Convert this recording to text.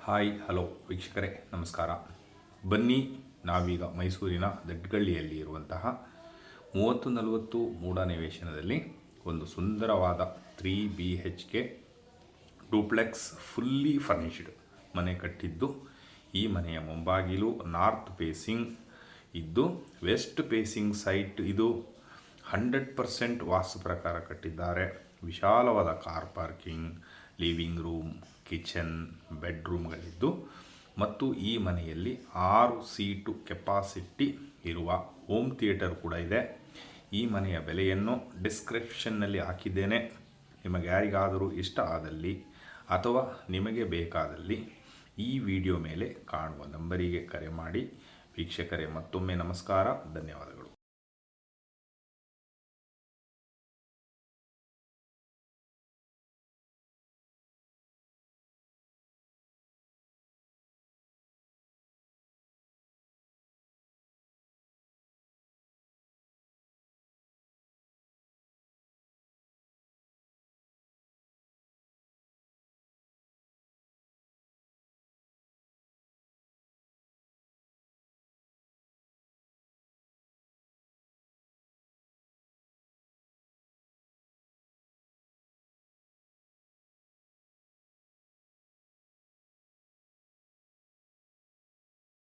Hi hello ವೀಕ್ಷಕರೇ ನಮಸ್ಕಾರ. ಬನ್ನಿ ನಾವೀಗ ಮೈಸೂರಿನ ದಡ್ಗಳ್ಳಿಯಲ್ಲಿ ಇರುವಂತಹ 30-40 ಮೂಡ ನಿವೇಶನದಲ್ಲಿ ಒಂದು ಸುಂದರವಾದ 3BHK ಡೂಪ್ಲೆಕ್ಸ್ ಫುಲ್ಲಿ ಫರ್ನಿಷ್ಡ್ ಮನೆ ಕಟ್ಟಿದ್ದು. ಈ ಮನೆಯ ಮುಂಬಾಗಿಲು ನಾರ್ತ್ ಫೇಸಿಂಗ್ ಇದ್ದು ವೆಸ್ಟ್ ಫೇಸಿಂಗ್ ಸೈಟ್ ಇದು 100% ವಾಸ್ತು ಪ್ರಕಾರ ಕಟ್ಟಿದ್ದಾರೆ. ವಿಶಾಲವಾದ car parking, living room, kitchen, ಬೆಡ್ರೂಮ್ಗಳಿದ್ದು ಮತ್ತು ಈ ಮನೆಯಲ್ಲಿ 6 ಸೀಟು ಕೆಪಾಸಿಟಿ ಇರುವ ಹೋಮ್ ಥಿಯೇಟರ್ ಕೂಡ ಇದೆ. ಈ ಮನೆಯ ಬೆಲೆಯನ್ನು ಡಿಸ್ಕ್ರಿಪ್ಷನ್ನಲ್ಲಿ ಹಾಕಿದ್ದೇನೆ. ನಿಮಗೆ ಯಾರಿಗಾದರೂ ಇಷ್ಟ ಆದಲ್ಲಿ ಅಥವಾ ನಿಮಗೆ ಬೇಕಾದಲ್ಲಿ ಈ ವಿಡಿಯೋ ಮೇಲೆ ಕಾಣುವ ನಂಬರಿಗೆ ಕರೆ ಮಾಡಿ. ವೀಕ್ಷಕರೇ, ಮತ್ತೊಮ್ಮೆ ನಮಸ್ಕಾರ, ಧನ್ಯವಾದಗಳು.